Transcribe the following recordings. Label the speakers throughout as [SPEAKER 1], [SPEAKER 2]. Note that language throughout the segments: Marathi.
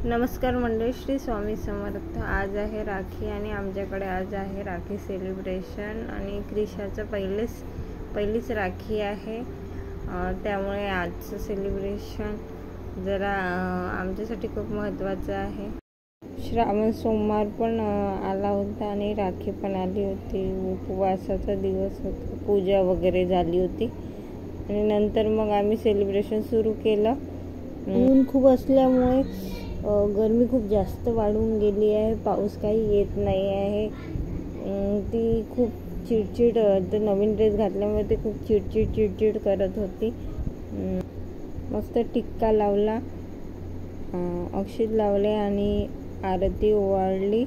[SPEAKER 1] नमस्कार मंडळी, श्री स्वामी समर्थ। आज आहे राखी आणि आमच्याकडे आज आहे राखी सेलिब्रेशन आणि क्रिशाचं पहिलीच राखी आहे, त्यामुळे आजचं सेलिब्रेशन जरा आमच्यासाठी खूप महत्त्वाचं आहे। श्रावण सोमवार पण आला होता आणि राखी पण आली होती। उपवासाचा दिवस होता, पूजा वगैरे झाली होती आणि नंतर मग आम्ही सेलिब्रेशन सुरू केलं। ऊन खूप असल्यामुळे गरमी खूप जास्त वाढून गेली आहे, पाऊस काही येत नाही आहे। ती खूप चिडचिड, तर नवीन ड्रेस घातल्यामुळे ती खूप चिडचिड करत होती। मस्त टिक्का लावला, अक्षित लावले आणि आरती ओवाळली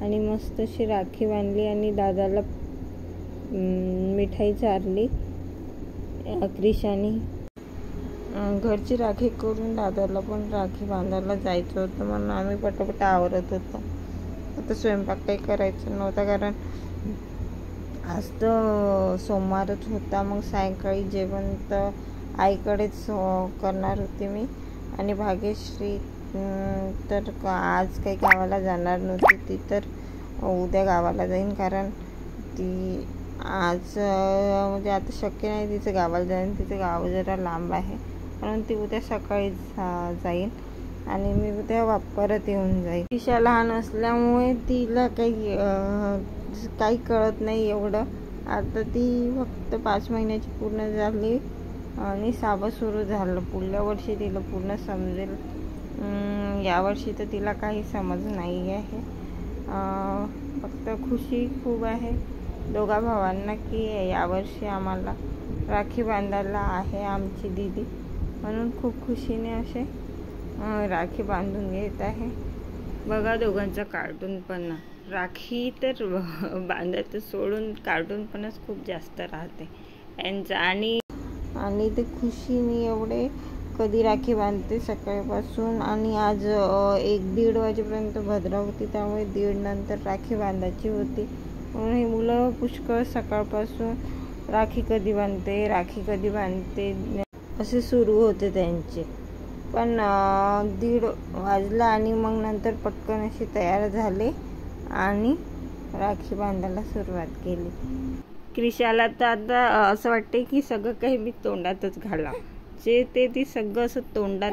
[SPEAKER 1] आणि मस्त अशी राखी बांधली आणि दादाला मिठाई चारली क्रिशाने। घरची राखी करून दादाला पण राखी बांधायला जायचं होतं, म्हणून आम्ही पटापट आवरत होतो। आता स्वयंपाक काही करायचं नव्हता, कारण आज तर सोमवारच होता। मग सायंकाळी जेवण तर आईकडेच करणार होते मी आणि भाग्यश्री तर आज काही गावाला जाणार नव्हती, ती तर उद्या गावाला जाईन, कारण ती आज म्हणजे आता शक्य नाही तिचं गावाला जाईन, तिचं गाव जरा लांब आहे, म्हणून ती उद्या सकाळी जाईल आणि मी उद्या परत येऊन जाईल। क्रिशा लहान असल्यामुळे तिला काही कळत नाही एवढं। आता ती फक्त 5 महिन्याची पूर्ण झाली आणि 6 सुरू झालं। पुढल्या वर्षी तिला पूर्ण समजेल, यावर्षी तर तिला काही समज नाही आहे। फक्त खुशी खूप आहे दोघा भावांना की यावर्षी आम्हाला राखी बांधायला आहे आमची दीदी, म्हणून खूप खुशीने असे राखी बांधून घेत आहे। बघा दोघांचं कार्टून पण, राखी तर बांधायचं सोडून कार्टूनपणच खूप जास्त राहते यांचं। आणि ते खुशीने एवढे कधी राखी बांधते सकाळपासून, आणि आज 1-1:30 वाजेपर्यंत भद्रा होती, त्यामुळे 1:30 नंतर राखी बांधायची होती, म्हणून हे मुलं पुष्कळ सकाळपासून राखी कधी बांधते असे सुरू होते त्यांचे। पण 1:30 वाजला आणि मग नंतर पटकन असे तयार झाले आणि राखी बांधायला सुरुवात केली। क्रिशाला तर आता असं वाटते की सगळं काही मी तोंडातच घाला, जे ती सगळं असं तोंडात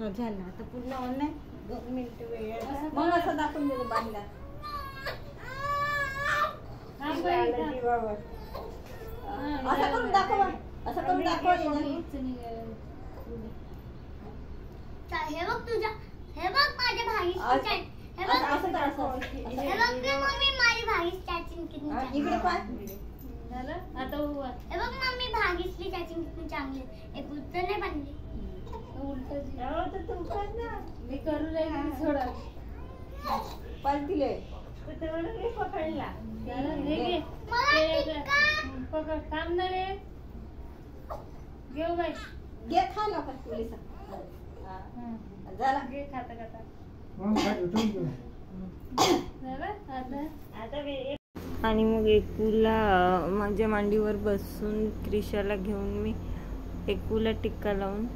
[SPEAKER 1] झालं। आता पूर्ण ऑनलाईन 2 मिनिट वेळ मग असं दाखवून दिलं बांधला जीवावर, असं करून दाखवा, असं करून दाखवा।
[SPEAKER 2] हे बघ तुझ्या, हे बघ माझ्या भाईची, हे बघ असं हे बघ मम्मी माझी भाईची चॅचिंग किती इकडे पाय झालं। आता हे बघ मम्मी भाईची चॅचिंग किती चांगली, एक उलट नाही बांधली, उलट तर तू कर ना, मी करू राहिली थोडा
[SPEAKER 1] पाल दिले
[SPEAKER 2] तर तेवढं मी पकडला झालं। हे घे पकड, काम ना रे, घेऊ बाई,
[SPEAKER 1] घे खा ना पोलिस झाला,
[SPEAKER 2] घे खाता
[SPEAKER 1] आणि मग एकूला माझ्या मांडीवर बसून क्रिशाला घेऊन मी एकूला टिक्का लावून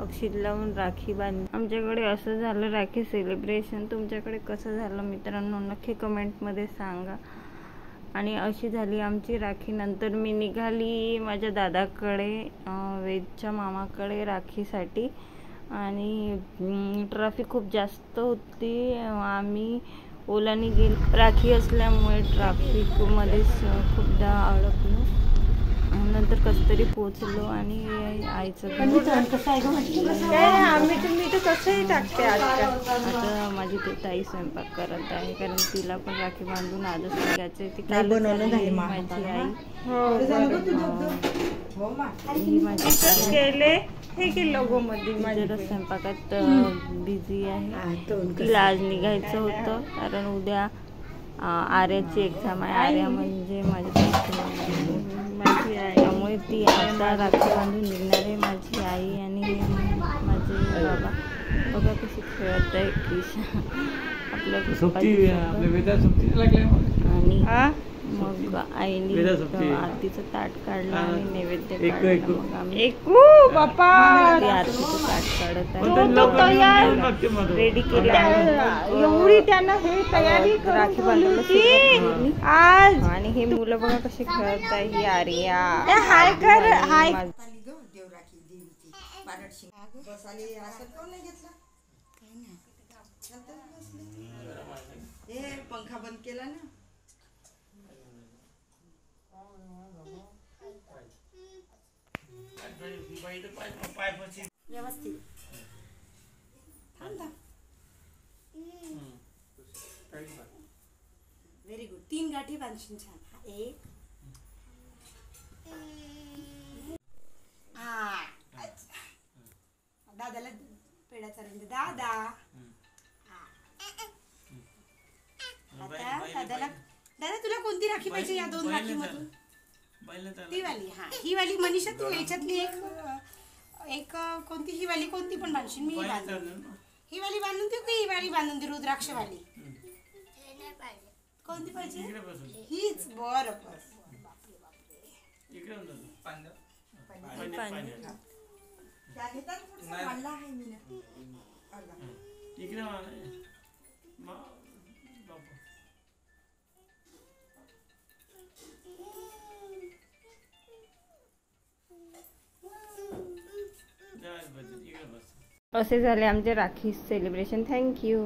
[SPEAKER 1] अक्षित लावून राखी बांधली। आमच्याकडे असं झालं राखी सेलिब्रेशन। तुमच्याकडे कसं झालं मित्रांनो, नक्की कमेंटमध्ये सांगा। आणि अशी झाली आमची राखी। नंतर मी निघाली माझ्या दादाकडे, वेदच्या मामाकडे राखीसाठी, आणि ट्रॅफिक खूप जास्त होती, आम्ही ओलाने गेलो। राखी असल्यामुळे ट्रॅफिकमध्येच खूपदा अडकलो, नंतर कसं तरी पोचलो आणि आईचं मी तर कसंही टाकते। आता माझी ते ताई स्वयंपाक करत आहे, कारण तिला पण राखी बांधून आजच निघायचं। ती काल बनवलं झाली माझी आई, माझी केले हे की लोगो मध्ये माझ्या स्वयंपाकात बिझी आहे। तिला आज निघायचं होतं, कारण उद्या आर्याची एक्झाम आहे। आर्या म्हणजे माझी आई, त्यामुळे ती आता राखी बांधून निघणार आहे माझी आई आणि माझे बाबा। बघा कशी खेळत आहे क्रिशा आपल्या, आणि मग आईने
[SPEAKER 3] वेदा सोबती.
[SPEAKER 1] आरतीचं ताट काढलं
[SPEAKER 3] हा.
[SPEAKER 1] आणि नैवेद्य
[SPEAKER 3] एकू,
[SPEAKER 1] काढलं.
[SPEAKER 3] एकू.
[SPEAKER 1] मग आम्ही
[SPEAKER 2] एकू बाप्पा
[SPEAKER 1] ती आरतीचं ताट काढत
[SPEAKER 3] पण ते लवकर येऊन बघते मधू.
[SPEAKER 1] रेडी केलं आहे.
[SPEAKER 2] एवढी त्यांना हे तयारी
[SPEAKER 1] राखी बांधायला सुरुवात केली.
[SPEAKER 2] आज
[SPEAKER 1] आणि हे मुलं बघा कसे खेळत आहे. ही आर्या
[SPEAKER 2] हाय कर हाय
[SPEAKER 1] माझं
[SPEAKER 4] पंखा बंद केला ना. व्यवस्थित व्हेरी गुड. 3 गाठी बांधशील छान. एक दादाला पेढ्याचा रंग दादा. आता दादाला दादा तुला कोणती राखी पाहिजे या 2 राखी मधून? ती वाली. हा ही वाली मनीषा तू याच्यातली एक कोणती ही वाली कोणती पण बांधशील. मी ही बांधून ही वाली बांधून देऊ की ही वाली बांधून दे रुद्राक्ष वाली? कोणती पाहिजे? हीच. बरं बरं. त्या घेतात मांडला आहे मी ना.
[SPEAKER 1] असे झाले आमचे राखी सेलिब्रेशन. थँक्यू.